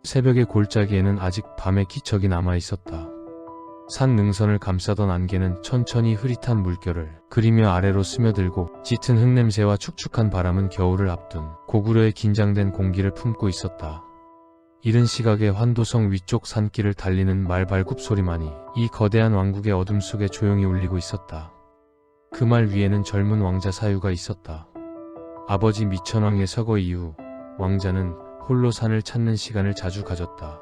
새벽의 골짜기에는 아직 밤의 기척이 남아있었다. 산 능선을 감싸던 안개는 천천히 흐릿한 물결을 그리며 아래로 스며들고 짙은 흙냄새와 축축한 바람은 겨울을 앞둔 고구려의 긴장된 공기를 품고 있었다. 이른 시각에 환도성 위쪽 산길을 달리는 말 발굽 소리만이 이 거대한 왕국의 어둠 속에 조용히 울리고 있었다. 그 말 위에는 젊은 왕자 사유가 있었다. 아버지 미천왕의 서거 이후 왕자는 홀로 산을 찾는 시간을 자주 가졌다.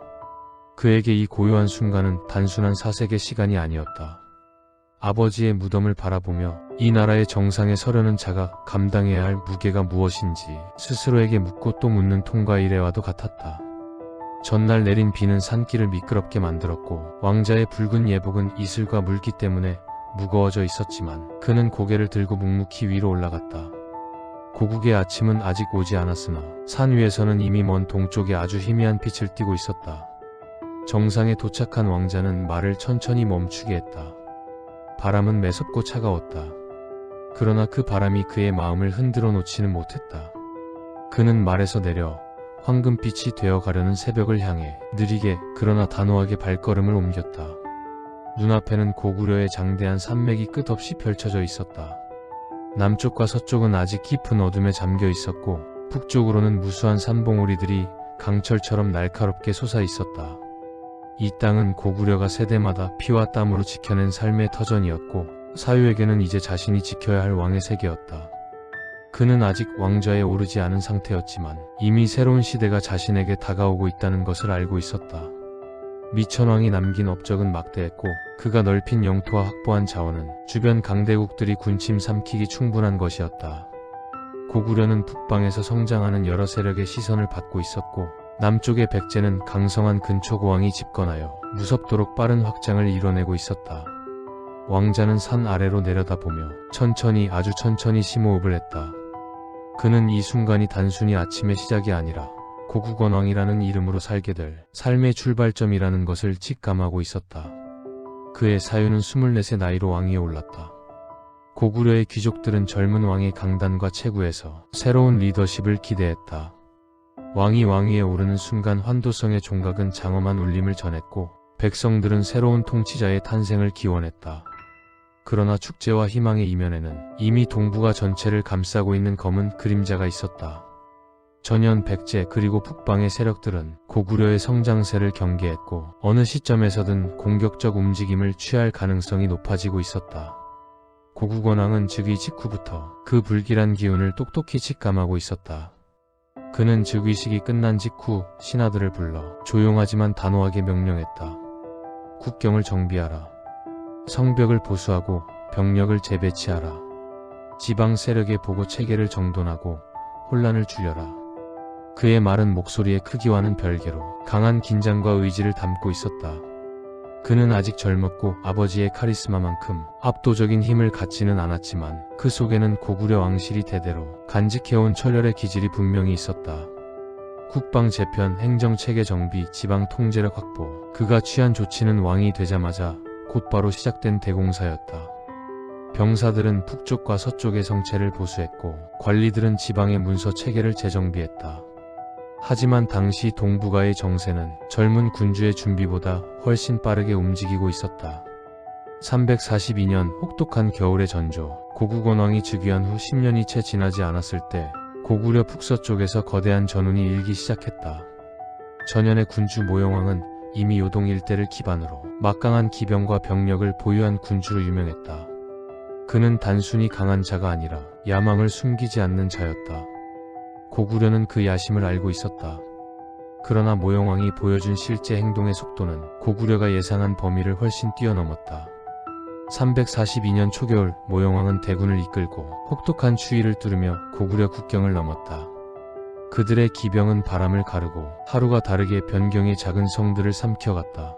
그에게 이 고요한 순간은 단순한 사색의 시간이 아니었다. 아버지의 무덤을 바라보며 이 나라의 정상에 서려는 자가 감당해야 할 무게가 무엇인지 스스로에게 묻고 또 묻는 통과 일회와도 같았다. 전날 내린 비는 산길을 미끄럽게 만들었고 왕자의 붉은 예복은 이슬과 물기 때문에 무거워져 있었지만 그는 고개를 들고 묵묵히 위로 올라갔다. 고국의 아침은 아직 오지 않았으나 산 위에서는 이미 먼 동쪽에 아주 희미한 빛을 띠고 있었다. 정상에 도착한 왕자는 말을 천천히 멈추게 했다. 바람은 매섭고 차가웠다. 그러나 그 바람이 그의 마음을 흔들어 놓지는 못했다. 그는 말에서 내려 황금빛이 되어가려는 새벽을 향해 느리게 그러나 단호하게 발걸음을 옮겼다. 눈앞에는 고구려의 장대한 산맥이 끝없이 펼쳐져 있었다. 남쪽과 서쪽은 아직 깊은 어둠에 잠겨 있었고 북쪽으로는 무수한 산봉우리들이 강철처럼 날카롭게 솟아 있었다. 이 땅은 고구려가 세대마다 피와 땀으로 지켜낸 삶의 터전이었고 사유에게는 이제 자신이 지켜야 할 왕의 세계였다. 그는 아직 왕좌에 오르지 않은 상태였지만 이미 새로운 시대가 자신에게 다가오고 있다는 것을 알고 있었다. 미천왕이 남긴 업적은 막대했고 그가 넓힌 영토와 확보한 자원은 주변 강대국들이 군침 삼키기 충분한 것이었다. 고구려는 북방에서 성장하는 여러 세력의 시선을 받고 있었고 남쪽의 백제는 강성한 근초고왕이 집권하여 무섭도록 빠른 확장을 이뤄내고 있었다. 왕자는 산 아래로 내려다보며 천천히 아주 천천히 심호흡을 했다. 그는 이 순간이 단순히 아침의 시작이 아니라 고국원왕이라는 이름으로 살게 될 삶의 출발점이라는 것을 직감하고 있었다. 그의 사유는 24세 나이로 왕위에 올랐다. 고구려의 귀족들은 젊은 왕의 강단과 체구에서 새로운 리더십을 기대했다. 왕이 왕위에 오르는 순간 환도성의 종각은 장엄한 울림을 전했고 백성들은 새로운 통치자의 탄생을 기원했다. 그러나 축제와 희망의 이면에는 이미 동북아 전체를 감싸고 있는 검은 그림자가 있었다. 전현 백제 그리고 북방의 세력들은 고구려의 성장세를 경계했고 어느 시점에서든 공격적 움직임을 취할 가능성이 높아지고 있었다. 고국원왕은 즉위 직후부터 그 불길한 기운을 똑똑히 직감하고 있었다. 그는 즉위식이 끝난 직후 신하들을 불러 조용하지만 단호하게 명령했다. 국경을 정비하라. 성벽을 보수하고 병력을 재배치하라. 지방 세력의 보고 체계를 정돈하고 혼란을 줄여라. 그의 말은 목소리의 크기와는 별개로 강한 긴장과 의지를 담고 있었다. 그는 아직 젊었고 아버지의 카리스마만큼 압도적인 힘을 갖지는 않았지만 그 속에는 고구려 왕실이 대대로 간직해온 철혈의 기질이 분명히 있었다. 국방 재편, 행정체계 정비, 지방 통제력 확보, 그가 취한 조치는 왕이 되자마자 곧바로 시작된 대공사였다. 병사들은 북쪽과 서쪽의 성체를 보수했고 관리들은 지방의 문서 체계를 재정비했다. 하지만 당시 동북아의 정세는 젊은 군주의 준비보다 훨씬 빠르게 움직이고 있었다. 342년 혹독한 겨울의 전조, 고국원왕이 즉위한 후 10년이 채 지나지 않았을 때 고구려 북서쪽에서 거대한 전운이 일기 시작했다. 전현의 군주 모영왕은 이미 요동 일대를 기반으로 막강한 기병과 병력을 보유한 군주로 유명했다. 그는 단순히 강한 자가 아니라 야망을 숨기지 않는 자였다. 고구려는 그 야심을 알고 있었다. 그러나 모영왕이 보여준 실제 행동의 속도는 고구려가 예상한 범위를 훨씬 뛰어넘었다. 342년 초겨울 모영왕은 대군을 이끌고 혹독한 추위를 뚫으며 고구려 국경을 넘었다. 그들의 기병은 바람을 가르고 하루가 다르게 변경의 작은 성들을 삼켜갔다.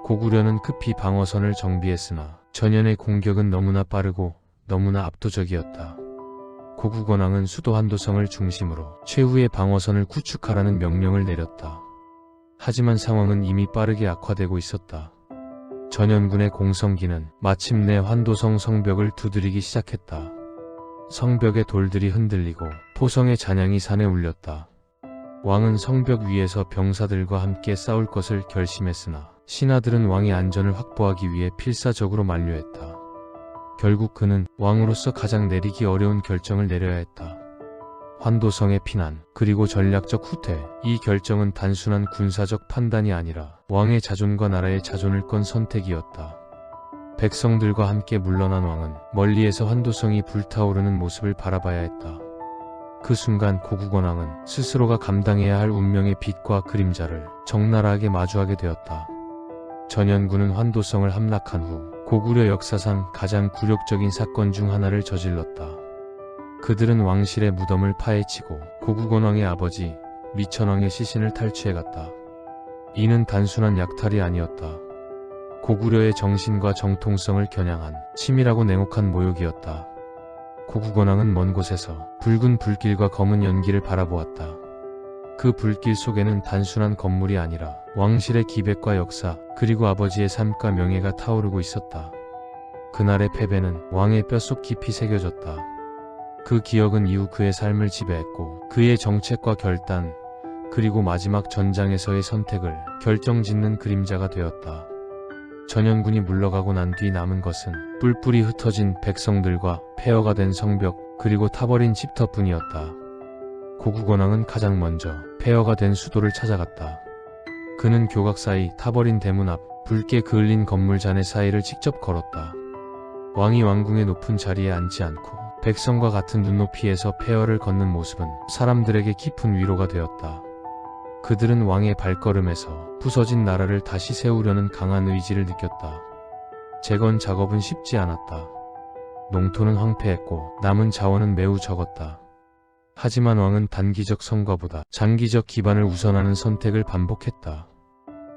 고구려는 급히 방어선을 정비했으나 전현의 공격은 너무나 빠르고 너무나 압도적이었다. 고국원왕은 수도 환도성을 중심으로 최후의 방어선을 구축하라는 명령을 내렸다. 하지만 상황은 이미 빠르게 악화되고 있었다. 전현군의 공성기는 마침내 환도성 성벽을 두드리기 시작했다. 성벽의 돌들이 흔들리고 포성의 잔향이 산에 울렸다. 왕은 성벽 위에서 병사들과 함께 싸울 것을 결심했으나 신하들은 왕의 안전을 확보하기 위해 필사적으로 만류했다. 결국 그는 왕으로서 가장 내리기 어려운 결정을 내려야 했다. 환도성의 피난, 그리고 전략적 후퇴. 이 결정은 단순한 군사적 판단이 아니라 왕의 자존과 나라의 자존을 건 선택이었다. 백성들과 함께 물러난 왕은 멀리에서 환도성이 불타오르는 모습을 바라봐야 했다. 그 순간 고국원왕은 스스로가 감당해야 할 운명의 빛과 그림자를 적나라하게 마주하게 되었다. 전현군은 환도성을 함락한 후 고구려 역사상 가장 굴욕적인 사건 중 하나를 저질렀다. 그들은 왕실의 무덤을 파헤치고 고국원왕의 아버지 미천왕의 시신을 탈취해갔다. 이는 단순한 약탈이 아니었다. 고구려의 정신과 정통성을 겨냥한 치밀하고 냉혹한 모욕이었다. 고국원왕은 먼 곳에서 붉은 불길과 검은 연기를 바라보았다. 그 불길 속에는 단순한 건물이 아니라 왕실의 기백과 역사, 그리고 아버지의 삶과 명예가 타오르고 있었다. 그날의 패배는 왕의 뼛속 깊이 새겨졌다. 그 기억은 이후 그의 삶을 지배했고 그의 정책과 결단, 그리고 마지막 전장에서의 선택을 결정짓는 그림자가 되었다. 전현군이 물러가고 난 뒤 남은 것은 뿔뿔이 흩어진 백성들과 폐허가 된 성벽, 그리고 타버린 집터뿐이었다. 고국원왕은 가장 먼저 폐허가 된 수도를 찾아갔다. 그는 교각 사이 타버린 대문 앞, 붉게 그을린 건물 잔해 사이를 직접 걸었다. 왕이 왕궁의 높은 자리에 앉지 않고 백성과 같은 눈높이에서 폐허를 걷는 모습은 사람들에게 깊은 위로가 되었다. 그들은 왕의 발걸음에서 부서진 나라를 다시 세우려는 강한 의지를 느꼈다. 재건 작업은 쉽지 않았다. 농토는 황폐했고 남은 자원은 매우 적었다. 하지만 왕은 단기적 성과보다 장기적 기반을 우선하는 선택을 반복했다.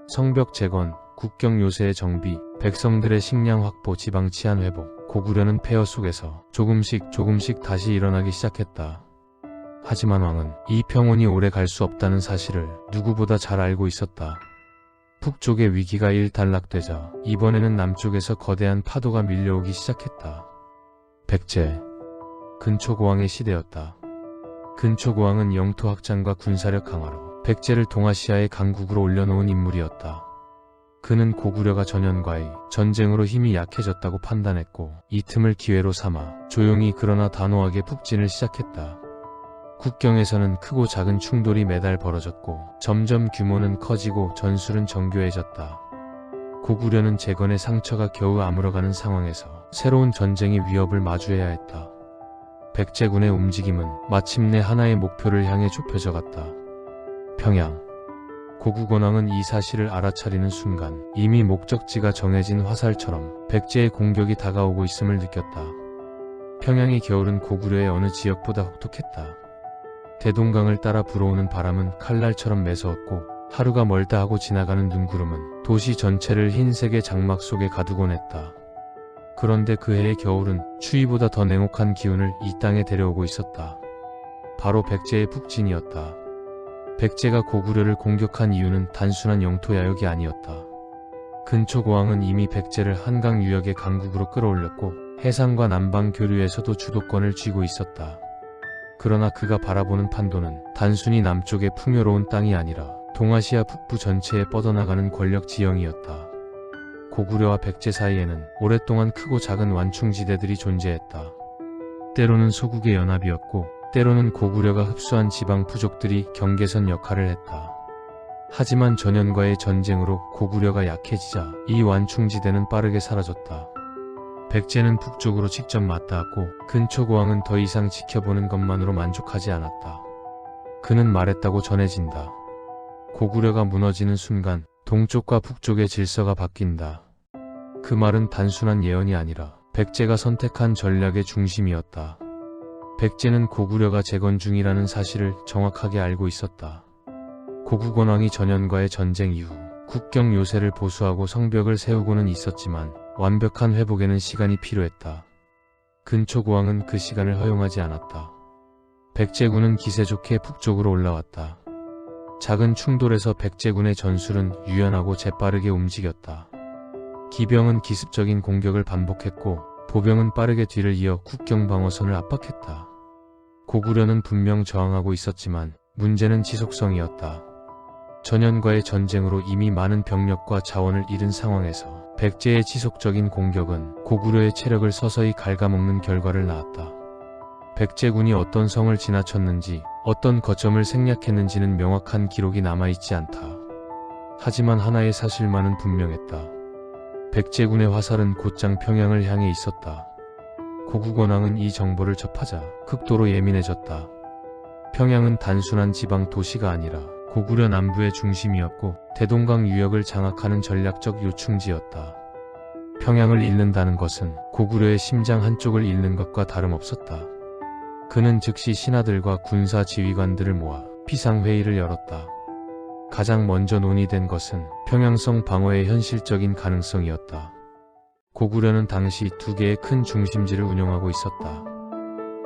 성벽 재건, 국경 요새의 정비, 백성들의 식량 확보, 지방 치안 회복, 고구려는 폐허 속에서 조금씩 다시 일어나기 시작했다. 하지만 왕은 이 평온이 오래 갈 수 없다는 사실을 누구보다 잘 알고 있었다. 북쪽의 위기가 일단락되자 이번에는 남쪽에서 거대한 파도가 밀려오기 시작했다. 백제, 근초고왕의 시대였다. 근초고왕은 영토 확장과 군사력 강화로 백제를 동아시아의 강국으로 올려놓은 인물이었다. 그는 고구려가 전현과의 전쟁으로 힘이 약해졌다고 판단했고 이 틈을 기회로 삼아 조용히 그러나 단호하게 북진을 시작했다. 국경에서는 크고 작은 충돌이 매달 벌어졌고 점점 규모는 커지고 전술은 정교해졌다. 고구려는 재건의 상처가 겨우 아물어가는 상황에서 새로운 전쟁의 위협을 마주해야 했다. 백제군의 움직임은 마침내 하나의 목표를 향해 좁혀져 갔다. 평양. 고국원왕은 이 사실을 알아차리는 순간 이미 목적지가 정해진 화살처럼 백제의 공격이 다가오고 있음을 느꼈다. 평양의 겨울은 고구려의 어느 지역보다 혹독했다. 대동강을 따라 불어오는 바람은 칼날처럼 매서웠고 하루가 멀다 하고 지나가는 눈구름은 도시 전체를 흰색의 장막 속에 가두곤 했다. 그런데 그 해의 겨울은 추위보다 더 냉혹한 기운을 이 땅에 데려오고 있었다. 바로 백제의 북진이었다. 백제가 고구려를 공격한 이유는 단순한 영토 야욕이 아니었다. 근초고왕은 이미 백제를 한강 유역의 강국으로 끌어올렸고 해상과 남방 교류에서도 주도권을 쥐고 있었다. 그러나 그가 바라보는 판도는 단순히 남쪽의 풍요로운 땅이 아니라 동아시아 북부 전체에 뻗어나가는 권력 지형이었다. 고구려와 백제 사이에는 오랫동안 크고 작은 완충지대들이 존재했다. 때로는 소국의 연합이었고 때로는 고구려가 흡수한 지방 부족들이 경계선 역할을 했다. 하지만 전현과의 전쟁으로 고구려가 약해지자 이 완충지대는 빠르게 사라졌다. 백제는 북쪽으로 직접 맞닿았고 근초고왕은 더 이상 지켜보는 것만으로 만족하지 않았다. 그는 말했다고 전해진다. 고구려가 무너지는 순간 동쪽과 북쪽의 질서가 바뀐다. 그 말은 단순한 예언이 아니라 백제가 선택한 전략의 중심이었다. 백제는 고구려가 재건 중이라는 사실을 정확하게 알고 있었다. 고국원왕이 전현과의 전쟁 이후 국경 요새를 보수하고 성벽을 세우고는 있었지만 완벽한 회복에는 시간이 필요했다. 근초고왕은 그 시간을 허용하지 않았다. 백제군은 기세 좋게 북쪽으로 올라왔다. 작은 충돌에서 백제군의 전술은 유연하고 재빠르게 움직였다. 기병은 기습적인 공격을 반복했고 보병은 빠르게 뒤를 이어 국경 방어선을 압박했다. 고구려는 분명 저항하고 있었지만 문제는 지속성이었다. 전현과의 전쟁으로 이미 많은 병력과 자원을 잃은 상황에서 백제의 지속적인 공격은 고구려의 체력을 서서히 갉아먹는 결과를 낳았다. 백제군이 어떤 성을 지나쳤는지, 어떤 거점을 생략했는지는 명확한 기록이 남아있지 않다. 하지만 하나의 사실만은 분명했다. 백제군의 화살은 곧장 평양을 향해 있었다. 고국원왕은 이 정보를 접하자 극도로 예민해졌다. 평양은 단순한 지방 도시가 아니라 고구려 남부의 중심이었고 대동강 유역을 장악하는 전략적 요충지였다. 평양을 잃는다는 것은 고구려의 심장 한쪽을 잃는 것과 다름없었다. 그는 즉시 신하들과 군사 지휘관들을 모아 비상회의를 열었다. 가장 먼저 논의된 것은 평양성 방어의 현실적인 가능성이었다. 고구려는 당시 두 개의 큰 중심지를 운영하고 있었다.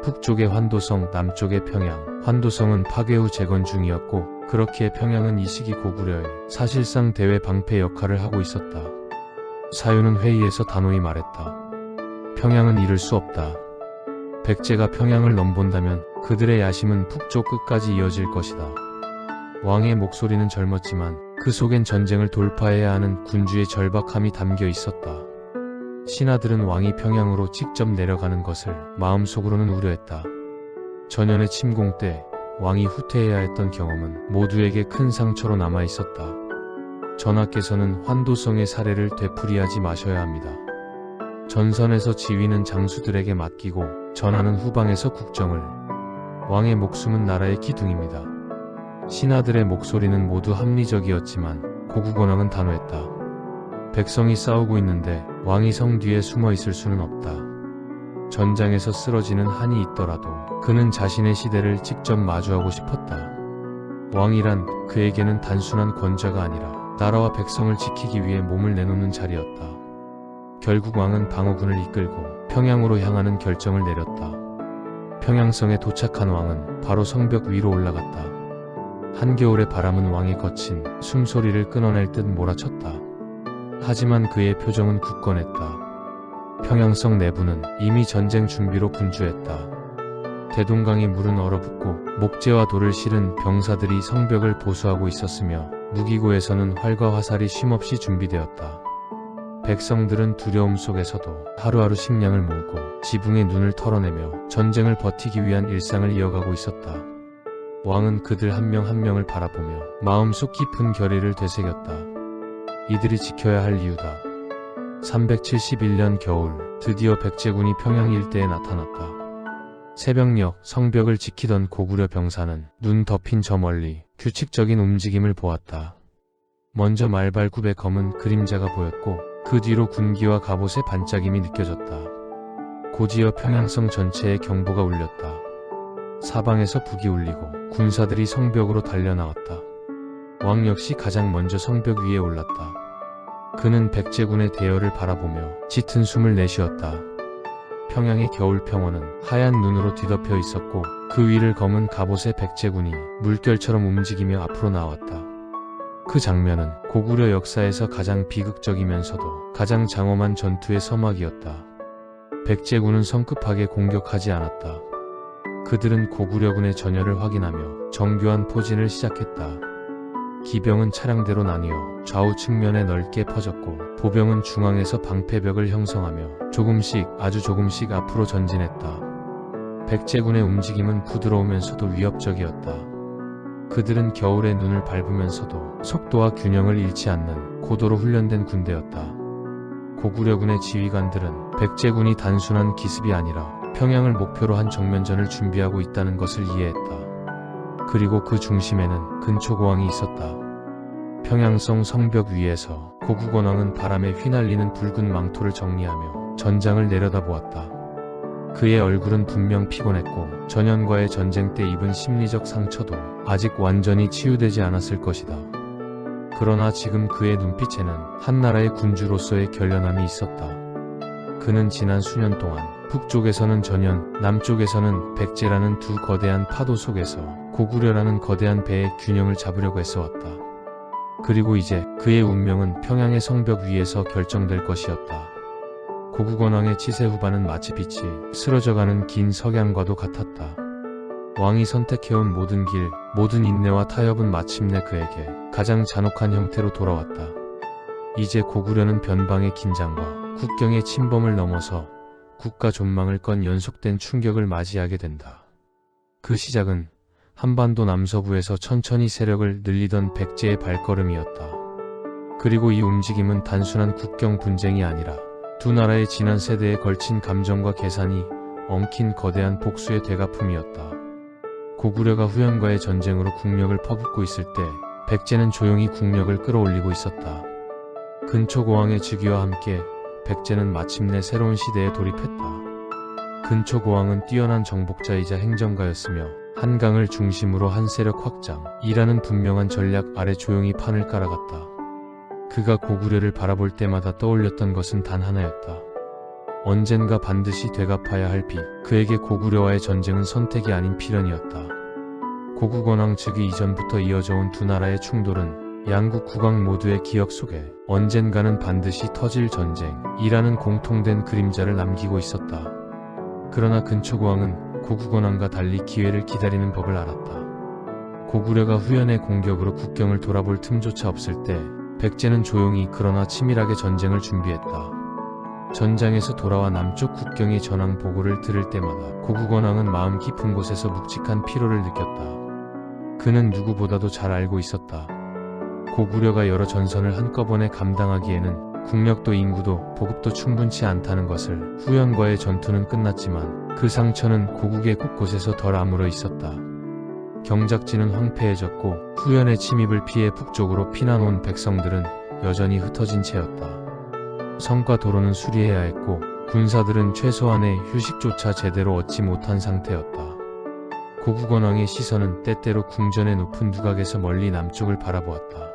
북쪽의 환도성, 남쪽의 평양. 환도성은 파괴 후 재건 중이었고 그렇기에 평양은 이 시기 고구려의 사실상 대외 방패 역할을 하고 있었다. 사유는 회의에서 단호히 말했다. 평양은 잃을 수 없다. 백제가 평양을 넘본다면 그들의 야심은 북쪽 끝까지 이어질 것이다. 왕의 목소리는 젊었지만 그 속엔 전쟁을 돌파해야 하는 군주의 절박함이 담겨 있었다. 신하들은 왕이 평양으로 직접 내려가는 것을 마음속으로는 우려했다. 전현의 침공 때 왕이 후퇴해야 했던 경험은 모두에게 큰 상처로 남아 있었다. 전하께서는 환도성의 사례를 되풀이하지 마셔야 합니다. 전선에서 지휘는 장수들에게 맡기고 전하는 후방에서 국정을. 왕의 목숨은 나라의 기둥입니다. 신하들의 목소리는 모두 합리적이었지만 고국원왕은 단호했다. 백성이 싸우고 있는데 왕이 성 뒤에 숨어 있을 수는 없다. 전장에서 쓰러지는 한이 있더라도 그는 자신의 시대를 직접 마주하고 싶었다. 왕이란 그에게는 단순한 권자가 아니라 나라와 백성을 지키기 위해 몸을 내놓는 자리였다. 결국 왕은 방어군을 이끌고 평양으로 향하는 결정을 내렸다. 평양성에 도착한 왕은 바로 성벽 위로 올라갔다. 한겨울의 바람은 왕의 거친 숨소리를 끊어낼 듯 몰아쳤다. 하지만 그의 표정은 굳건했다. 평양성 내부는 이미 전쟁 준비로 분주했다. 대동강의 물은 얼어붙고 목재와 돌을 실은 병사들이 성벽을 보수하고 있었으며 무기고에서는 활과 화살이 쉼없이 준비되었다. 백성들은 두려움 속에서도 하루하루 식량을 모으고 지붕의 눈을 털어내며 전쟁을 버티기 위한 일상을 이어가고 있었다. 왕은 그들 한 명 한 명을 바라보며 마음속 깊은 결의를 되새겼다. 이들이 지켜야 할 이유다. 371년 겨울 드디어 백제군이 평양 일대에 나타났다. 새벽녘 성벽을 지키던 고구려 병사는 눈 덮인 저 멀리 규칙적인 움직임을 보았다. 먼저 말발굽의 검은 그림자가 보였고 그 뒤로 군기와 갑옷의 반짝임이 느껴졌다. 곧이어 평양성 전체에 경보가 울렸다. 사방에서 북이 울리고 군사들이 성벽으로 달려나왔다. 왕 역시 가장 먼저 성벽 위에 올랐다. 그는 백제군의 대열을 바라보며 짙은 숨을 내쉬었다. 평양의 겨울 평원은 하얀 눈으로 뒤덮여 있었고 그 위를 검은 갑옷의 백제군이 물결처럼 움직이며 앞으로 나왔다. 그 장면은 고구려 역사에서 가장 비극적이면서도 가장 장엄한 전투의 서막이었다. 백제군은 성급하게 공격하지 않았다. 그들은 고구려군의 전열을 확인하며 정교한 포진을 시작했다. 기병은 차량대로 나뉘어 좌우 측면에 넓게 퍼졌고 보병은 중앙에서 방패벽을 형성하며 조금씩 아주 조금씩 앞으로 전진했다. 백제군의 움직임은 부드러우면서도 위협적이었다. 그들은 겨울의 눈을 밟으면서도 속도와 균형을 잃지 않는 고도로 훈련된 군대였다. 고구려군의 지휘관들은 백제군이 단순한 기습이 아니라 평양을 목표로 한 정면전을 준비하고 있다는 것을 이해했다. 그리고 그 중심에는 근초고왕이 있었다. 평양성 성벽 위에서 고국원왕은 바람에 휘날리는 붉은 망토를 정리하며 전장을 내려다보았다. 그의 얼굴은 분명 피곤했고 전현과의 전쟁 때 입은 심리적 상처도 아직 완전히 치유되지 않았을 것이다. 그러나 지금 그의 눈빛에는 한나라의 군주로서의 결연함이 있었다. 그는 지난 수년 동안 북쪽에서는 전현, 남쪽에서는 백제라는 두 거대한 파도 속에서 고구려라는 거대한 배의 균형을 잡으려고 애써왔다. 그리고 이제 그의 운명은 평양의 성벽 위에서 결정될 것이었다. 고국원왕의 치세 후반은 마치 빛이 쓰러져가는 긴 석양과도 같았다. 왕이 선택해온 모든 길, 모든 인내와 타협은 마침내 그에게 가장 잔혹한 형태로 돌아왔다. 이제 고구려는 변방의 긴장과 국경의 침범을 넘어서 국가 존망을 건 연속된 충격을 맞이하게 된다. 그 시작은 한반도 남서부에서 천천히 세력을 늘리던 백제의 발걸음이었다. 그리고 이 움직임은 단순한 국경 분쟁이 아니라 두 나라의 지난 세대에 걸친 감정과 계산이 엉킨 거대한 복수의 되갚음이었다. 고구려가 후연과의 전쟁으로 국력을 퍼붓고 있을 때 백제는 조용히 국력을 끌어올리고 있었다. 근초고왕의 즉위와 함께 백제는 마침내 새로운 시대에 돌입했다. 근초고왕은 뛰어난 정복자이자 행정가였으며 한강을 중심으로 한 세력 확장이라는 분명한 전략 아래 조용히 판을 깔아갔다. 그가 고구려를 바라볼 때마다 떠올렸던 것은 단 하나였다. 언젠가 반드시 되갚아야 할 빚. 그에게 고구려와의 전쟁은 선택이 아닌 필연이었다. 고국원왕 즉위 이전부터 이어져온 두 나라의 충돌은 양국 국왕 모두의 기억 속에 언젠가는 반드시 터질 전쟁이라는 공통된 그림자를 남기고 있었다. 그러나 근초고왕은 고국원왕과 달리 기회를 기다리는 법을 알았다. 고구려가 후연의 공격으로 국경을 돌아볼 틈조차 없을 때 백제는 조용히 그러나 치밀하게 전쟁을 준비했다. 전장에서 돌아와 남쪽 국경의 전황 보고를 들을 때마다 고국원왕은 마음 깊은 곳에서 묵직한 피로를 느꼈다. 그는 누구보다도 잘 알고 있었다. 고구려가 여러 전선을 한꺼번에 감당하기에는 국력도 인구도 보급도 충분치 않다는 것을. 후연과의 전투는 끝났지만 그 상처는 고국의 곳곳에서 덜 아물어 있었다. 경작지는 황폐해졌고 후연의 침입을 피해 북쪽으로 피난 온 백성들은 여전히 흩어진 채였다. 성과 도로는 수리해야 했고 군사들은 최소한의 휴식조차 제대로 얻지 못한 상태였다. 고국원왕의 시선은 때때로 궁전의 높은 두각에서 멀리 남쪽을 바라보았다.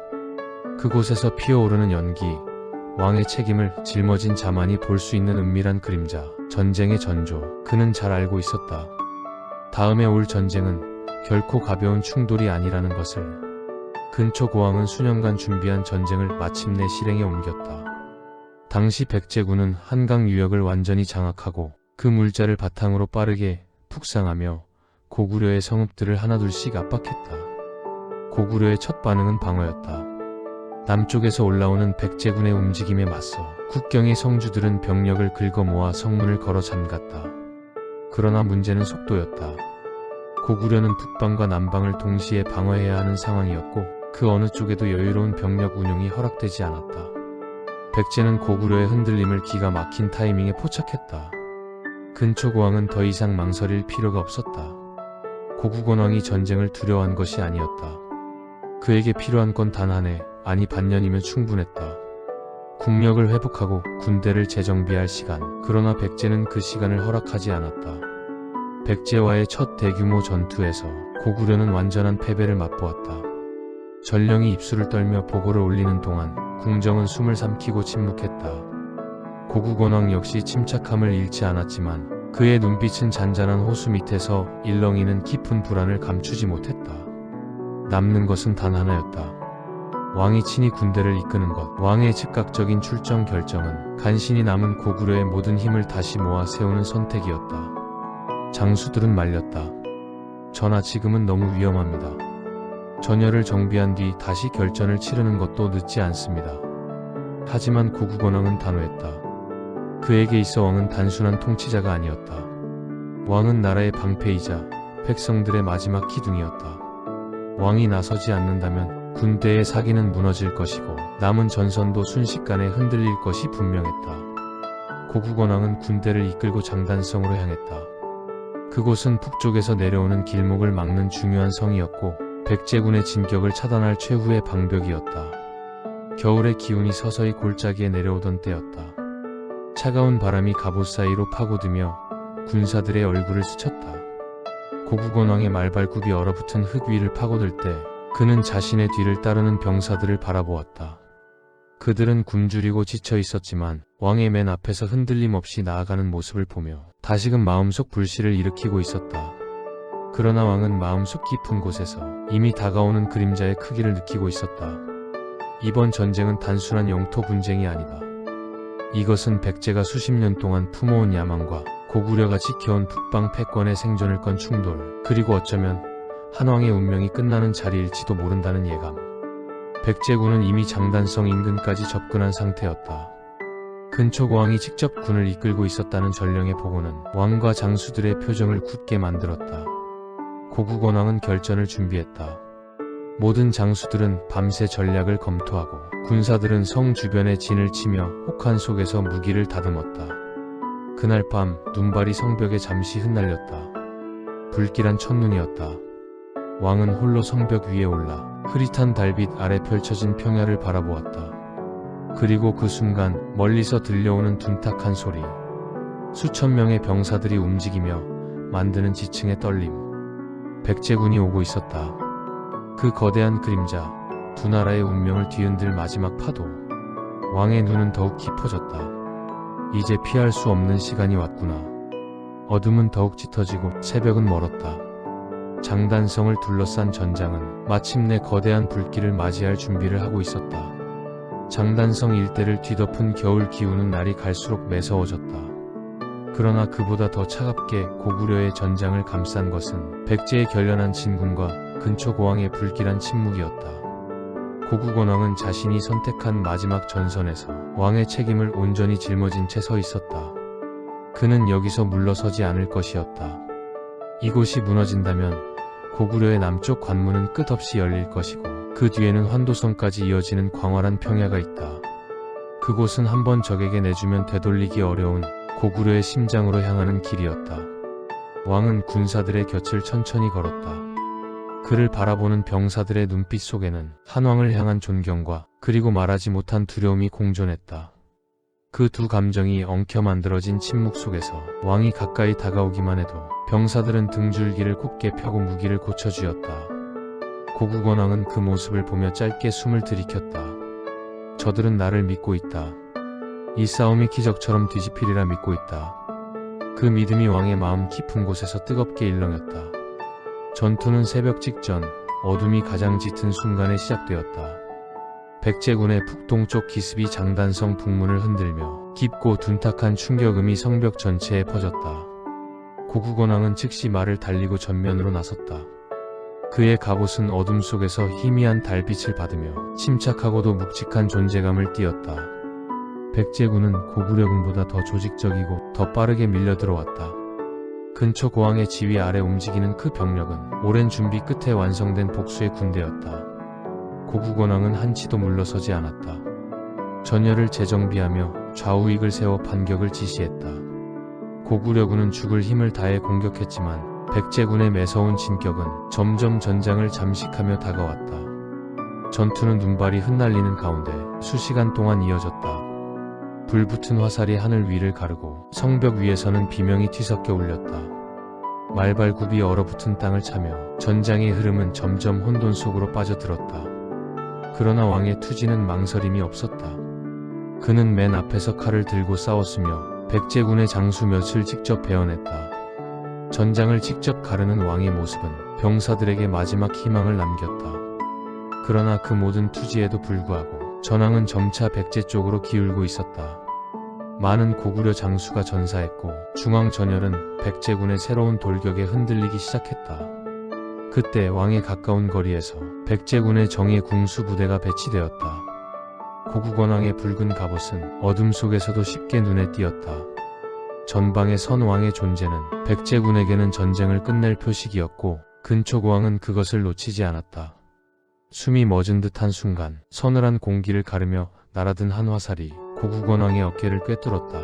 그곳에서 피어오르는 연기, 왕의 책임을 짊어진 자만이 볼 수 있는 은밀한 그림자, 전쟁의 전조. 그는 잘 알고 있었다. 다음에 올 전쟁은 결코 가벼운 충돌이 아니라는 것을. 근초고왕은 수년간 준비한 전쟁을 마침내 실행에 옮겼다. 당시 백제군은 한강 유역을 완전히 장악하고 그 물자를 바탕으로 빠르게 북상하며 고구려의 성읍들을 하나둘씩 압박했다. 고구려의 첫 반응은 방어였다. 남쪽에서 올라오는 백제군의 움직임에 맞서 국경의 성주들은 병력을 긁어모아 성문을 걸어 잠갔다. 그러나 문제는 속도였다. 고구려는 북방과 남방을 동시에 방어해야 하는 상황이었고 그 어느 쪽에도 여유로운 병력 운용이 허락되지 않았다. 백제는 고구려의 흔들림을 기가 막힌 타이밍에 포착했다. 근초고왕은 더 이상 망설일 필요가 없었다. 고국원왕이 전쟁을 두려워한 것이 아니었다. 그에게 필요한 건 단 한 해, 아니 반년이면 충분했다. 국력을 회복하고 군대를 재정비할 시간. 그러나 백제는 그 시간을 허락하지 않았다. 백제와의 첫 대규모 전투에서 고구려는 완전한 패배를 맛보았다. 전령이 입술을 떨며 보고를 올리는 동안 궁정은 숨을 삼키고 침묵했다. 고국원왕 역시 침착함을 잃지 않았지만 그의 눈빛은 잔잔한 호수 밑에서 일렁이는 깊은 불안을 감추지 못했다. 남는 것은 단 하나였다. 왕이 친히 군대를 이끄는 것. 왕의 즉각적인 출정 결정은 간신히 남은 고구려의 모든 힘을 다시 모아 세우는 선택이었다. 장수들은 말렸다. 전하, 지금은 너무 위험합니다. 전열을 정비한 뒤 다시 결전을 치르는 것도 늦지 않습니다. 하지만 고국원왕은 단호했다. 그에게 있어 왕은 단순한 통치자가 아니었다. 왕은 나라의 방패이자 백성들의 마지막 기둥이었다. 왕이 나서지 않는다면 군대의 사기는 무너질 것이고 남은 전선도 순식간에 흔들릴 것이 분명했다. 고국원왕은 군대를 이끌고 장단성으로 향했다. 그곳은 북쪽에서 내려오는 길목을 막는 중요한 성이었고 백제군의 진격을 차단할 최후의 방벽이었다. 겨울의 기운이 서서히 골짜기에 내려오던 때였다. 차가운 바람이 갑옷 사이로 파고들며 군사들의 얼굴을 스쳤다. 고국원왕의 말발굽이 얼어붙은 흙 위를 파고들 때 그는 자신의 뒤를 따르는 병사들을 바라보았다. 그들은 굶주리고 지쳐 있었지만 왕의 맨 앞에서 흔들림 없이 나아가는 모습을 보며 다시금 마음속 불씨를 일으키고 있었다. 그러나 왕은 마음속 깊은 곳에서 이미 다가오는 그림자의 크기를 느끼고 있었다. 이번 전쟁은 단순한 영토 분쟁이 아니다. 이것은 백제가 수십 년 동안 품어온 야망과 고구려가 지켜온 북방 패권의 생존을 건 충돌, 그리고 어쩌면 한왕의 운명이 끝나는 자리일지도 모른다는 예감. 백제군은 이미 장단성 인근까지 접근한 상태였다. 근초고왕이 직접 군을 이끌고 있었다는 전령의 보고는 왕과 장수들의 표정을 굳게 만들었다. 고국원왕은 결전을 준비했다. 모든 장수들은 밤새 전략을 검토하고 군사들은 성 주변에 진을 치며 혹한 속에서 무기를 다듬었다. 그날 밤 눈발이 성벽에 잠시 흩날렸다. 불길한 첫눈이었다. 왕은 홀로 성벽 위에 올라 흐릿한 달빛 아래 펼쳐진 평야를 바라보았다. 그리고 그 순간 멀리서 들려오는 둔탁한 소리, 수천 명의 병사들이 움직이며 만드는 지층의 떨림. 백제군이 오고 있었다. 그 거대한 그림자, 두 나라의 운명을 뒤흔들 마지막 파도. 왕의 눈은 더욱 깊어졌다. 이제 피할 수 없는 시간이 왔구나. 어둠은 더욱 짙어지고 새벽은 멀었다. 장단성을 둘러싼 전장은 마침내 거대한 불길을 맞이할 준비를 하고 있었다. 장단성 일대를 뒤덮은 겨울 기운은 날이 갈수록 매서워졌다. 그러나 그보다 더 차갑게 고구려의 전장을 감싼 것은 백제의 결연한 진군과 근초고왕의 불길한 침묵이었다. 고국원왕은 자신이 선택한 마지막 전선에서 왕의 책임을 온전히 짊어진 채 서 있었다. 그는 여기서 물러서지 않을 것이었다. 이곳이 무너진다면 고구려의 남쪽 관문은 끝없이 열릴 것이고 그 뒤에는 환도성까지 이어지는 광활한 평야가 있다. 그곳은 한번 적에게 내주면 되돌리기 어려운 고구려의 심장으로 향하는 길이었다. 왕은 군사들의 곁을 천천히 걸었다. 그를 바라보는 병사들의 눈빛 속에는 한왕을 향한 존경과 그리고 말하지 못한 두려움이 공존했다. 그 두 감정이 엉켜 만들어진 침묵 속에서 왕이 가까이 다가오기만 해도 병사들은 등줄기를 곱게 펴고 무기를 고쳐주었다. 고국원왕은 그 모습을 보며 짧게 숨을 들이켰다. 저들은 나를 믿고 있다. 이 싸움이 기적처럼 뒤집히리라 믿고 있다. 그 믿음이 왕의 마음 깊은 곳에서 뜨겁게 일렁였다. 전투는 새벽 직전 어둠이 가장 짙은 순간에 시작되었다. 백제군의 북동쪽 기습이 장단성 북문을 흔들며 깊고 둔탁한 충격음이 성벽 전체에 퍼졌다. 고국원왕은 즉시 말을 달리고 전면으로 나섰다. 그의 갑옷은 어둠 속에서 희미한 달빛을 받으며 침착하고도 묵직한 존재감을 띠었다. 백제군은 고구려군보다 더 조직적이고 더 빠르게 밀려들어왔다. 근초고왕의 지휘 아래 움직이는 그 병력은 오랜 준비 끝에 완성된 복수의 군대였다. 고국원왕은 한치도 물러서지 않았다. 전열을 재정비하며 좌우익을 세워 반격을 지시했다. 고구려군은 죽을 힘을 다해 공격했지만 백제군의 매서운 진격은 점점 전장을 잠식하며 다가왔다. 전투는 눈발이 흩날리는 가운데 수시간 동안 이어졌다. 불붙은 화살이 하늘 위를 가르고 성벽 위에서는 비명이 뒤섞여 울렸다. 말발굽이 얼어붙은 땅을 차며 전장의 흐름은 점점 혼돈 속으로 빠져들었다. 그러나 왕의 투지는 망설임이 없었다. 그는 맨 앞에서 칼을 들고 싸웠으며 백제군의 장수 몇을 직접 베어냈다. 전장을 직접 가르는 왕의 모습은 병사들에게 마지막 희망을 남겼다. 그러나 그 모든 투지에도 불구하고 전황은 점차 백제 쪽으로 기울고 있었다. 많은 고구려 장수가 전사했고 중앙 전열은 백제군의 새로운 돌격에 흔들리기 시작했다. 그때 왕에 가까운 거리에서 백제군의 정예 궁수 부대가 배치되었다. 고국원왕의 붉은 갑옷은 어둠 속에서도 쉽게 눈에 띄었다. 전방의 선왕의 존재는 백제군에게는 전쟁을 끝낼 표식이었고 근초고왕은 그것을 놓치지 않았다. 숨이 멎은 듯한 순간 서늘한 공기를 가르며 날아든 한 화살이 고국원왕의 어깨를 꿰뚫었다.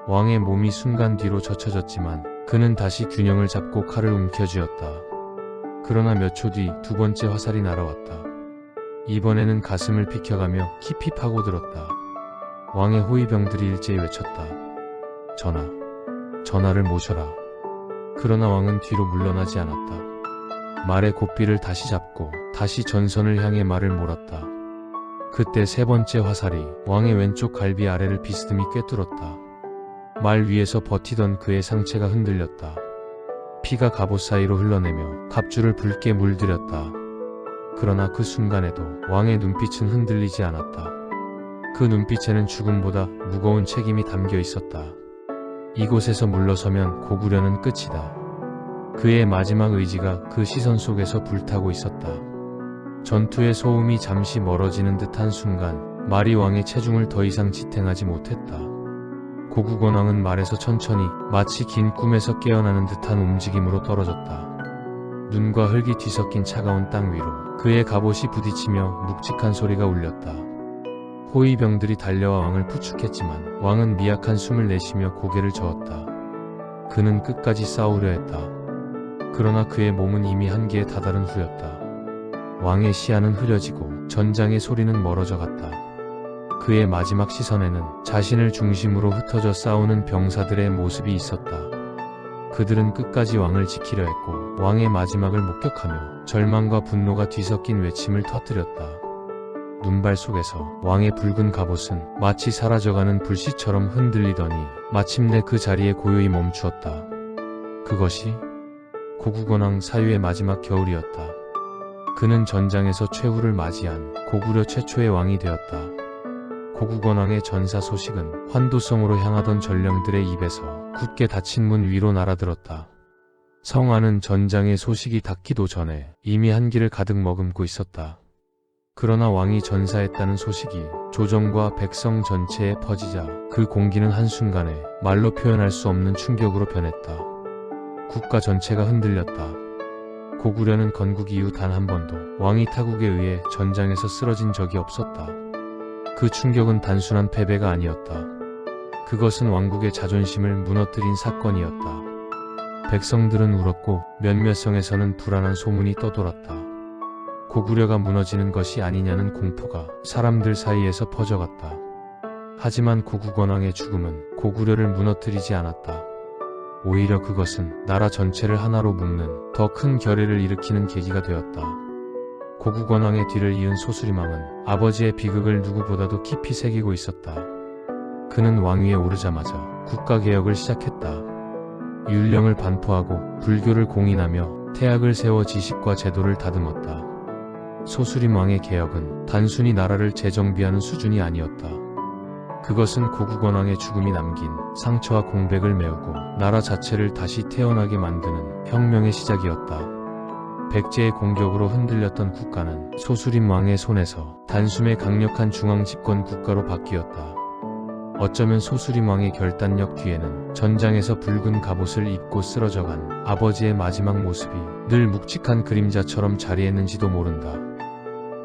왕의 몸이 순간 뒤로 젖혀졌지만 그는 다시 균형을 잡고 칼을 움켜쥐었다. 그러나 몇 초 뒤 두 번째 화살이 날아왔다. 이번에는 가슴을 비켜가며 깊이 파고들었다. 왕의 호위병들이 일제히 외쳤다. 전하, 전하를 모셔라. 그러나 왕은 뒤로 물러나지 않았다. 말의 고삐를 다시 잡고 다시 전선을 향해 말을 몰았다. 그때 세 번째 화살이 왕의 왼쪽 갈비 아래를 비스듬히 꿰뚫었다. 말 위에서 버티던 그의 상체가 흔들렸다. 피가 갑옷 사이로 흘러내며 갑주를 붉게 물들였다. 그러나 그 순간에도 왕의 눈빛은 흔들리지 않았다. 그 눈빛에는 죽음보다 무거운 책임이 담겨 있었다. 이곳에서 물러서면 고구려는 끝이다. 그의 마지막 의지가 그 시선 속에서 불타고 있었다. 전투의 소음이 잠시 멀어지는 듯한 순간 말이 왕의 체중을 더 이상 지탱하지 못했다. 고국원왕은 말에서 천천히 마치 긴 꿈에서 깨어나는 듯한 움직임으로 떨어졌다. 눈과 흙이 뒤섞인 차가운 땅 위로 그의 갑옷이 부딪히며 묵직한 소리가 울렸다. 호위병들이 달려와 왕을 부축했지만 왕은 미약한 숨을 내쉬며 고개를 저었다. 그는 끝까지 싸우려 했다. 그러나 그의 몸은 이미 한계에 다다른 후였다. 왕의 시야는 흐려지고 전장의 소리는 멀어져 갔다. 그의 마지막 시선에는 자신을 중심으로 흩어져 싸우는 병사들의 모습이 있었다. 그들은 끝까지 왕을 지키려 했고 왕의 마지막을 목격하며 절망과 분노가 뒤섞인 외침을 터뜨렸다. 눈발 속에서 왕의 붉은 갑옷은 마치 사라져가는 불씨처럼 흔들리더니 마침내 그 자리에 고요히 멈추었다. 그것이 고국원왕 사유의 마지막 겨울이었다. 그는 전장에서 최후를 맞이한 고구려 최초의 왕이 되었다. 고국원왕의 전사 소식은 환도성으로 향하던 전령들의 입에서 굳게 닫힌 문 위로 날아들었다. 성 안은 전장의 소식이 닿기도 전에 이미 한기를 가득 머금고 있었다. 그러나 왕이 전사했다는 소식이 조정과 백성 전체에 퍼지자 그 공기는 한순간에 말로 표현할 수 없는 충격으로 변했다. 국가 전체가 흔들렸다. 고구려는 건국 이후 단 한 번도 왕이 타국에 의해 전장에서 쓰러진 적이 없었다. 그 충격은 단순한 패배가 아니었다. 그것은 왕국의 자존심을 무너뜨린 사건이었다. 백성들은 울었고 몇몇 성에서는 불안한 소문이 떠돌았다. 고구려가 무너지는 것이 아니냐는 공포가 사람들 사이에서 퍼져갔다. 하지만 고국원왕의 죽음은 고구려를 무너뜨리지 않았다. 오히려 그것은 나라 전체를 하나로 묶는 더 큰 결의를 일으키는 계기가 되었다. 고국원왕의 뒤를 이은 소수림왕은 아버지의 비극을 누구보다도 깊이 새기고 있었다. 그는 왕위에 오르자마자 국가개혁을 시작했다. 율령을 반포하고 불교를 공인하며 태학을 세워 지식과 제도를 다듬었다. 소수림 왕의 개혁은 단순히 나라를 재정비하는 수준이 아니었다. 그것은 고국원왕의 죽음이 남긴 상처와 공백을 메우고 나라 자체를 다시 태어나게 만드는 혁명의 시작이었다. 백제의 공격으로 흔들렸던 국가는 소수림 왕의 손에서 단숨에 강력한 중앙 집권 국가로 바뀌었다. 어쩌면 소수림 왕의 결단력 뒤에는 전장에서 붉은 갑옷을 입고 쓰러져간 아버지의 마지막 모습이 늘 묵직한 그림자처럼 자리했는지도 모른다.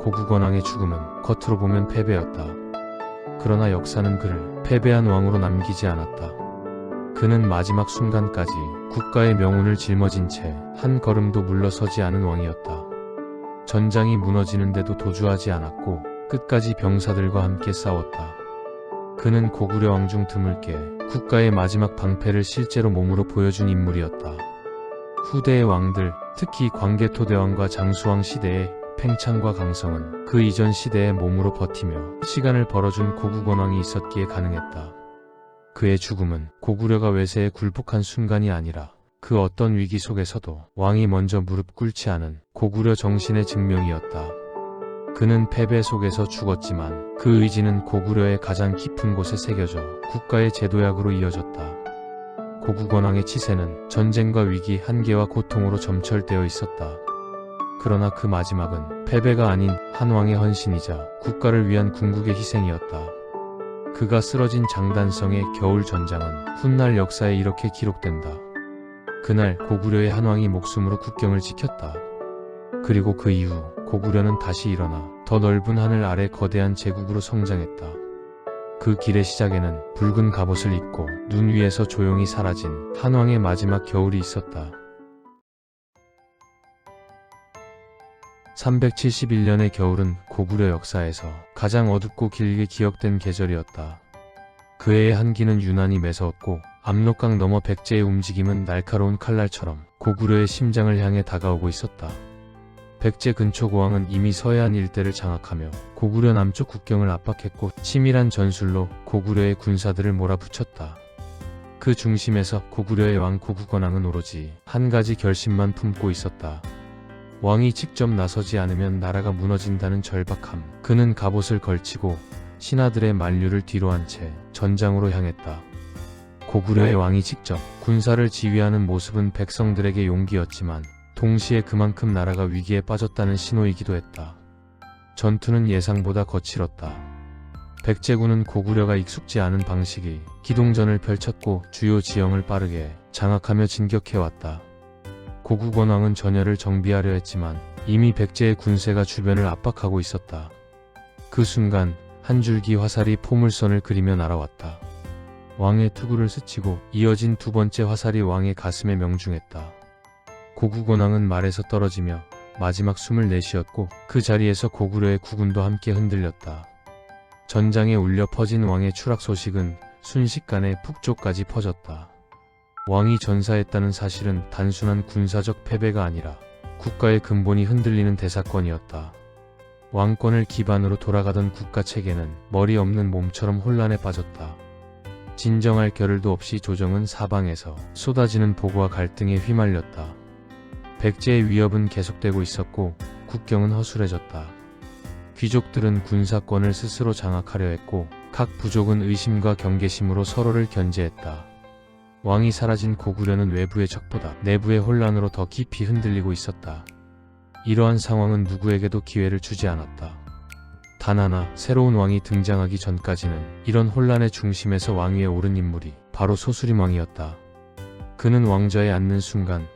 고국원왕의 죽음은 겉으로 보면 패배였다. 그러나 역사는 그를 패배한 왕으로 남기지 않았다. 그는 마지막 순간까지 국가의 명운을 짊어진 채 한 걸음도 물러서지 않은 왕이었다. 전장이 무너지는데도 도주하지 않았고 끝까지 병사들과 함께 싸웠다. 그는 고구려 왕 중 드물게 국가의 마지막 방패를 실제로 몸으로 보여준 인물이었다. 후대의 왕들, 특히 광개토대왕과 장수왕 시대의 팽창과 강성은 그 이전 시대의 몸으로 버티며 시간을 벌어준 고국원왕이 있었기에 가능했다. 그의 죽음은 고구려가 외세에 굴복한 순간이 아니라 그 어떤 위기 속에서도 왕이 먼저 무릎 꿇지 않은 고구려 정신의 증명이었다. 그는 패배 속에서 죽었지만 그 의지는 고구려의 가장 깊은 곳에 새겨져 국가의 제도약으로 이어졌다. 고국원왕의 치세는 전쟁과 위기, 한계와 고통으로 점철되어 있었다. 그러나 그 마지막은 패배가 아닌 한 왕의 헌신이자 국가를 위한 궁극의 희생이었다. 그가 쓰러진 장단성의 겨울 전장은 훗날 역사에 이렇게 기록된다. 그날 고구려의 한 왕이 목숨으로 국경을 지켰다. 그리고 그 이후 고구려는 다시 일어나 더 넓은 하늘 아래 거대한 제국으로 성장했다. 그 길의 시작에는 붉은 갑옷을 입고 눈 위에서 조용히 사라진 한 왕의 마지막 겨울이 있었다. 371년의 겨울은 고구려 역사에서 가장 어둡고 길게 기억된 계절이었다. 그 해의 한기는 유난히 매서웠고 압록강 너머 백제의 움직임은 날카로운 칼날처럼 고구려의 심장을 향해 다가오고 있었다. 백제 근초고왕은 이미 서해안 일대를 장악하며 고구려 남쪽 국경을 압박했고 치밀한 전술로 고구려의 군사들을 몰아붙였다. 그 중심에서 고구려의 왕 고국원왕은 오로지 한 가지 결심만 품고 있었다. 왕이 직접 나서지 않으면 나라가 무너진다는 절박함. 그는 갑옷을 걸치고 신하들의 만류를 뒤로한 채 전장으로 향했다. 고구려의 왕이 직접 군사를 지휘하는 모습은 백성들에게 용기였지만 동시에 그만큼 나라가 위기에 빠졌다는 신호이기도 했다. 전투는 예상보다 거칠었다. 백제군은 고구려가 익숙지 않은 방식의 기동전을 펼쳤고 주요 지형을 빠르게 장악하며 진격해왔다. 고국원왕은 전열을 정비하려 했지만 이미 백제의 군세가 주변을 압박하고 있었다. 그 순간 한 줄기 화살이 포물선을 그리며 날아왔다. 왕의 투구를 스치고 이어진 두 번째 화살이 왕의 가슴에 명중했다. 고국원왕은 말에서 떨어지며 마지막 숨을 내쉬었고 그 자리에서 고구려의 국군도 함께 흔들렸다. 전장에 울려 퍼진 왕의 추락 소식은 순식간에 북쪽까지 퍼졌다. 왕이 전사했다는 사실은 단순한 군사적 패배가 아니라 국가의 근본이 흔들리는 대사건이었다. 왕권을 기반으로 돌아가던 국가 체계는 머리 없는 몸처럼 혼란에 빠졌다. 진정할 겨를도 없이 조정은 사방에서 쏟아지는 보고와 갈등에 휘말렸다. 백제의 위협은 계속되고 있었고 국경은 허술해졌다. 귀족들은 군사권을 스스로 장악하려 했고 각 부족은 의심과 경계심으로 서로를 견제했다. 왕이 사라진 고구려는 외부의 적보다 내부의 혼란으로 더 깊이 흔들리고 있었다. 이러한 상황은 누구에게도 기회를 주지 않았다. 단 하나, 새로운 왕이 등장하기 전까지는 이런 혼란의 중심에서 왕위에 오른 인물이 바로 소수림 왕이었다. 그는 왕좌에 앉는 순간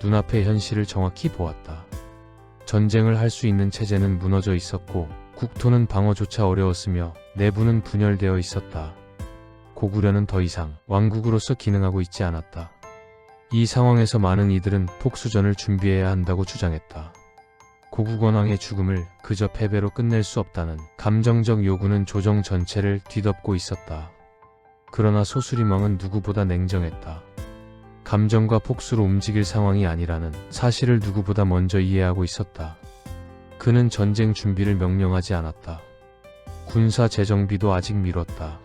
눈앞의 현실을 정확히 보았다. 전쟁을 할 수 있는 체제는 무너져 있었고 국토는 방어조차 어려웠으며 내부는 분열되어 있었다. 고구려는 더 이상 왕국으로서 기능하고 있지 않았다. 이 상황에서 많은 이들은 폭수전을 준비해야 한다고 주장했다. 고국원왕의 죽음을 그저 패배로 끝낼 수 없다는 감정적 요구는 조정 전체를 뒤덮고 있었다. 그러나 소수림 왕은 누구보다 냉정했다. 감정과 폭수로 움직일 상황이 아니라는 사실을 누구보다 먼저 이해하고 있었다. 그는 전쟁 준비를 명령하지 않았다. 군사 재정비도 아직 미뤘다.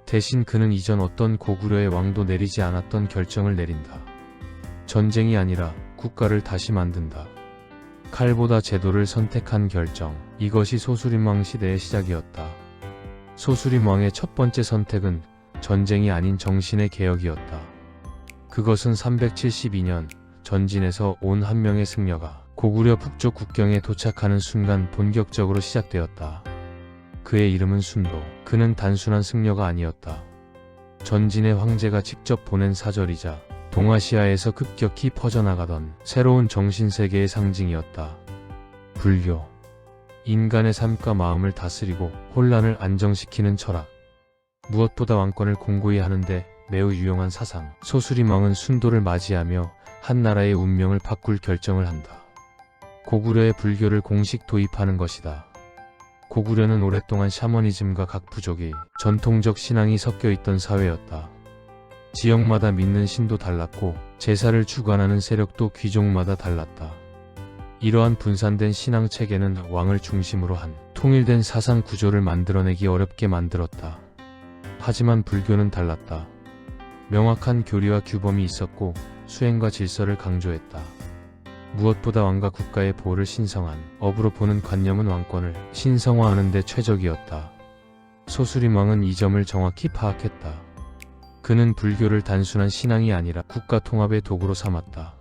대신 그는 이전 어떤 고구려의 왕도 내리지 않았던 결정을 내린다. 전쟁이 아니라 국가를 다시 만든다. 칼보다 제도를 선택한 결정, 이것이 소수림왕 시대의 시작이었다. 소수림왕의 첫 번째 선택은 전쟁이 아닌 정신의 개혁이었다. 그것은 372년 전진에서 온 한 명의 승려가 고구려 북쪽 국경에 도착하는 순간 본격적으로 시작되었다. 그의 이름은 순도. 그는 단순한 승려가 아니었다. 전진의 황제가 직접 보낸 사절이자 동아시아에서 급격히 퍼져나가던 새로운 정신세계의 상징이었다. 불교. 인간의 삶과 마음을 다스리고 혼란을 안정시키는 철학. 무엇보다 왕권을 공고히 하는데 매우 유용한 사상. 소수림 왕은 순도를 맞이하며 한 나라의 운명을 바꿀 결정을 한다. 고구려의 불교를 공식 도입하는 것이다. 고구려는 오랫동안 샤머니즘과 각 부족이 전통적 신앙이 섞여 있던 사회였다. 지역마다 믿는 신도 달랐고 제사를 주관하는 세력도 귀족마다 달랐다. 이러한 분산된 신앙 체계는 왕을 중심으로 한 통일된 사상 구조를 만들어내기 어렵게 만들었다. 하지만 불교는 달랐다. 명확한 교리와 규범이 있었고 수행과 질서를 강조했다. 무엇보다 왕과 국가의 보호를 신성한 업으로 보는 관념은 왕권을 신성화하는 데 최적이었다. 소수림 왕은 이 점을 정확히 파악했다. 그는 불교를 단순한 신앙이 아니라 국가 통합의 도구로 삼았다.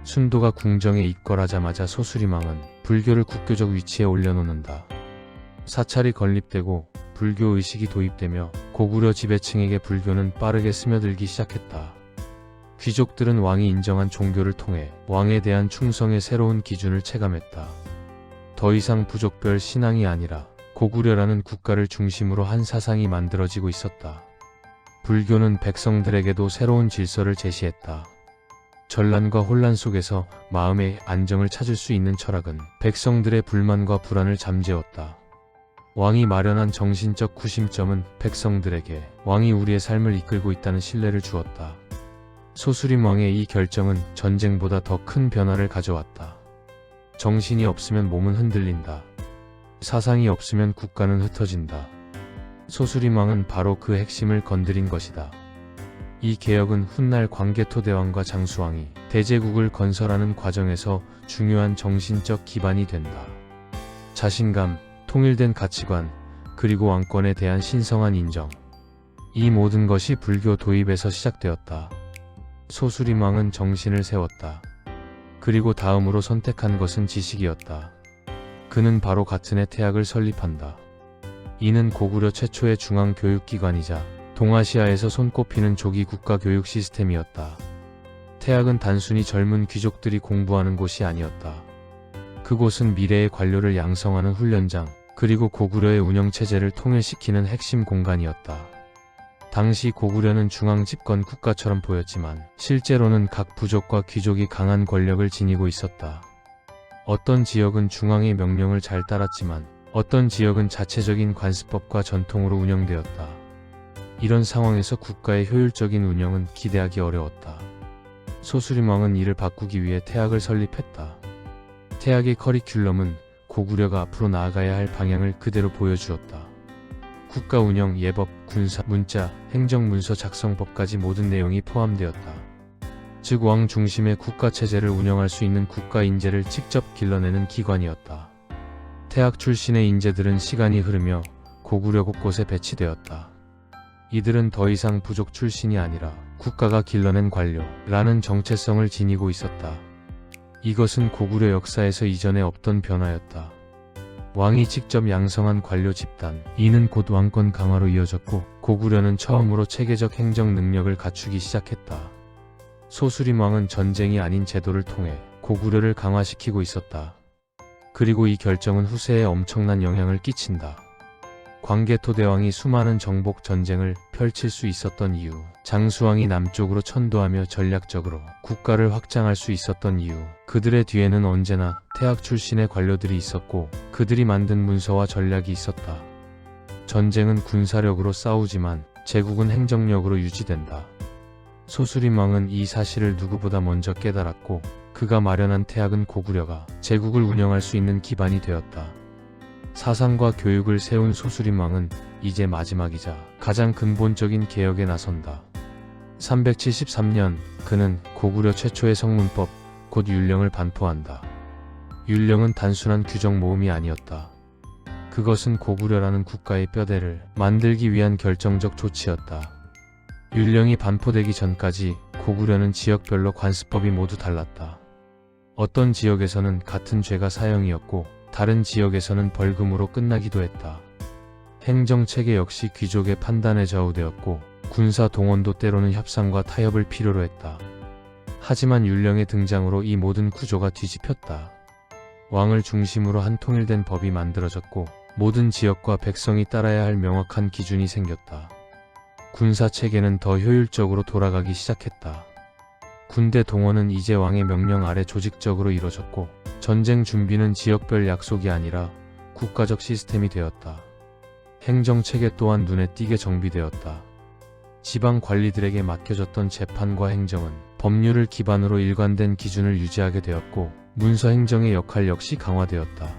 순도가 궁정에 입궐하자마자 소수림 왕은 불교를 국교적 위치에 올려놓는다. 사찰이 건립되고 불교 의식이 도입되며 고구려 지배층에게 불교는 빠르게 스며들기 시작했다. 귀족들은 왕이 인정한 종교를 통해 왕에 대한 충성의 새로운 기준을 체감했다. 더 이상 부족별 신앙이 아니라 고구려라는 국가를 중심으로 한 사상이 만들어지고 있었다. 불교는 백성들에게도 새로운 질서를 제시했다. 전란과 혼란 속에서 마음의 안정을 찾을 수 있는 철학은 백성들의 불만과 불안을 잠재웠다. 왕이 마련한 정신적 구심점은 백성들에게 왕이 우리의 삶을 이끌고 있다는 신뢰를 주었다. 소수림 왕의 이 결정은 전쟁보다 더 큰 변화를 가져왔다. 정신이 없으면 몸은 흔들린다. 사상이 없으면 국가는 흩어진다. 소수림 왕은 바로 그 핵심을 건드린 것이다. 이 개혁은 훗날 광개토 대왕과 장수왕이 대제국을 건설하는 과정에서 중요한 정신적 기반이 된다. 자신감, 통일된 가치관, 그리고 왕권에 대한 신성한 인정. 이 모든 것이 불교 도입에서 시작되었다. 소수림왕은 정신을 세웠다. 그리고 다음으로 선택한 것은 지식이었다. 그는 바로 같은 해 태학을 설립한다. 이는 고구려 최초의 중앙교육기관이자 동아시아에서 손꼽히는 조기 국가교육 시스템이었다. 태학은 단순히 젊은 귀족들이 공부하는 곳이 아니었다. 그곳은 미래의 관료를 양성하는 훈련장, 그리고 고구려의 운영체제를 통일시키는 핵심 공간이었다. 당시 고구려는 중앙집권 국가처럼 보였지만 실제로는 각 부족과 귀족이 강한 권력을 지니고 있었다. 어떤 지역은 중앙의 명령을 잘 따랐지만 어떤 지역은 자체적인 관습법과 전통으로 운영되었다. 이런 상황에서 국가의 효율적인 운영은 기대하기 어려웠다. 소수림왕은 이를 바꾸기 위해 태학을 설립했다. 태학의 커리큘럼은 고구려가 앞으로 나아가야 할 방향을 그대로 보여주었다. 국가 운영, 예법, 군사, 문자, 행정문서 작성법까지 모든 내용이 포함되었다. 즉 왕 중심의 국가체제를 운영할 수 있는 국가 인재를 직접 길러내는 기관이었다. 태학 출신의 인재들은 시간이 흐르며 고구려 곳곳에 배치되었다. 이들은 더 이상 부족 출신이 아니라 국가가 길러낸 관료라는 정체성을 지니고 있었다. 이것은 고구려 역사에서 이전에 없던 변화였다. 왕이 직접 양성한 관료 집단, 이는 곧 왕권 강화로 이어졌고 고구려는 처음으로 체계적 행정 능력을 갖추기 시작했다. 소수림왕은 전쟁이 아닌 제도를 통해 고구려를 강화시키고 있었다. 그리고 이 결정은 후세에 엄청난 영향을 끼친다. 광개토대왕이 수많은 정복 전쟁을 펼칠 수 있었던 이유, 장수왕이 남쪽으로 천도하며 전략적으로 국가를 확장할 수 있었던 이유, 그들의 뒤에는 언제나 태학 출신의 관료들이 있었고 그들이 만든 문서와 전략이 있었다. 전쟁은 군사력으로 싸우지만 제국은 행정력으로 유지된다. 소수림왕은 이 사실을 누구보다 먼저 깨달았고 그가 마련한 태학은 고구려가 제국을 운영할 수 있는 기반이 되었다. 사상과 교육을 세운 소수림왕은 이제 마지막이자 가장 근본적인 개혁에 나선다. 373년 그는 고구려 최초의 성문법, 곧 율령을 반포한다. 율령은 단순한 규정 모음이 아니었다. 그것은 고구려라는 국가의 뼈대를 만들기 위한 결정적 조치였다. 율령이 반포되기 전까지 고구려는 지역별로 관습법이 모두 달랐다. 어떤 지역에서는 같은 죄가 사형이었고 다른 지역에서는 벌금으로 끝나기도 했다. 행정체계 역시 귀족의 판단에 좌우되었고 군사 동원도 때로는 협상과 타협을 필요로 했다. 하지만 율령의 등장으로 이 모든 구조가 뒤집혔다. 왕을 중심으로 한 통일된 법이 만들어졌고 모든 지역과 백성이 따라야 할 명확한 기준이 생겼다. 군사체계는 더 효율적으로 돌아가기 시작했다. 군대 동원은 이제 왕의 명령 아래 조직적으로 이뤄졌고 전쟁 준비는 지역별 약속이 아니라 국가적 시스템이 되었다. 행정체계 또한 눈에 띄게 정비되었다. 지방 관리들에게 맡겨졌던 재판과 행정은 법률을 기반으로 일관된 기준을 유지하게 되었고 문서 행정의 역할 역시 강화되었다.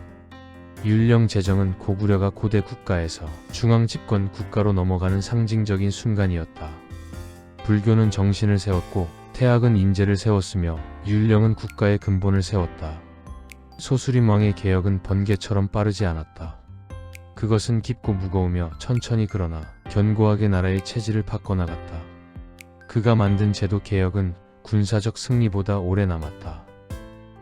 율령 제정은 고구려가 고대 국가에서 중앙집권 국가로 넘어가는 상징적인 순간이었다. 불교는 정신을 세웠고 태학은 인재를 세웠으며 율령은 국가의 근본을 세웠다. 소수림왕의 개혁은 번개처럼 빠르지 않았다. 그것은 깊고 무거우며 천천히 그러나 견고하게 나라의 체질을 바꿔나갔다. 그가 만든 제도 개혁은 군사적 승리보다 오래 남았다.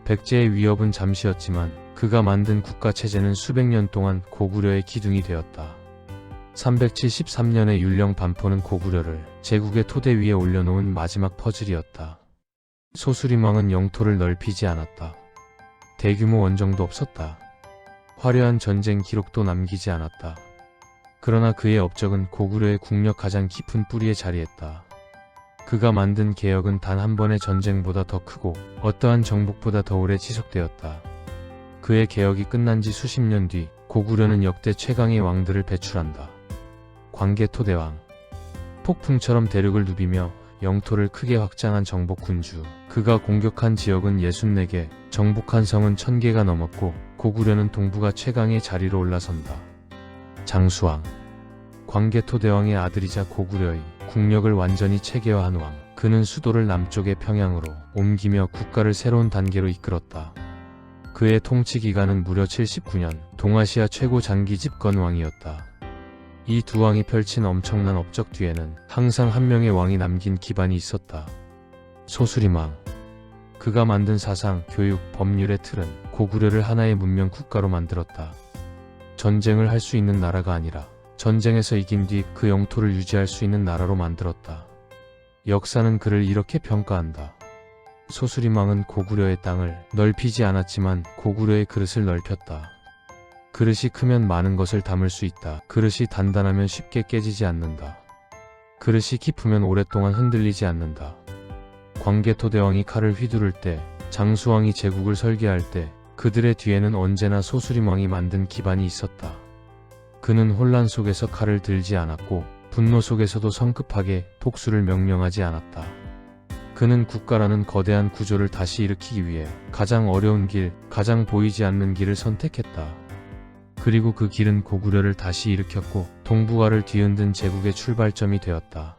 백제의 위협은 잠시였지만 그가 만든 국가체제는 수백 년 동안 고구려의 기둥이 되었다. 373년의 율령 반포는 고구려를 제국의 토대 위에 올려놓은 마지막 퍼즐이었다. 소수림왕은 영토를 넓히지 않았다. 대규모 원정도 없었다. 화려한 전쟁 기록도 남기지 않았다. 그러나 그의 업적은 고구려의 국력 가장 깊은 뿌리에 자리했다. 그가 만든 개혁은 단 한 번의 전쟁보다 더 크고 어떠한 정복보다 더 오래 지속되었다. 그의 개혁이 끝난 지 수십 년 뒤 고구려는 역대 최강의 왕들을 배출한다. 광개토대왕, 폭풍처럼 대륙을 누비며 영토를 크게 확장한 정복 군주, 그가 공격한 지역은 64개, 정복한 성은 1000개가 넘었고 고구려는 동북아 최강의 자리로 올라선다. 장수왕, 광개토대왕의 아들이자 고구려의 국력을 완전히 체계화한 왕, 그는 수도를 남쪽의 평양으로 옮기며 국가를 새로운 단계로 이끌었다. 그의 통치 기간은 무려 79년, 동아시아 최고 장기 집권 왕이었다. 이 두 왕이 펼친 엄청난 업적 뒤에는 항상 한 명의 왕이 남긴 기반이 있었다. 소수림왕. 그가 만든 사상, 교육, 법률의 틀은 고구려를 하나의 문명 국가로 만들었다. 전쟁을 할 수 있는 나라가 아니라 전쟁에서 이긴 뒤 그 영토를 유지할 수 있는 나라로 만들었다. 역사는 그를 이렇게 평가한다. 소수림왕은 고구려의 땅을 넓히지 않았지만 고구려의 그릇을 넓혔다. 그릇이 크면 많은 것을 담을 수 있다. 그릇이 단단하면 쉽게 깨지지 않는다. 그릇이 깊으면 오랫동안 흔들리지 않는다. 광개토대왕이 칼을 휘두를 때, 장수왕이 제국을 설계할 때 그들의 뒤에는 언제나 소수림왕이 만든 기반이 있었다. 그는 혼란 속에서 칼을 들지 않았고 분노 속에서도 성급하게 복수를 명령하지 않았다. 그는 국가라는 거대한 구조를 다시 일으키기 위해 가장 어려운 길, 가장 보이지 않는 길을 선택했다. 그리고 그 길은 고구려를 다시 일으켰고 동북아를 뒤흔든 제국의 출발점이 되었다.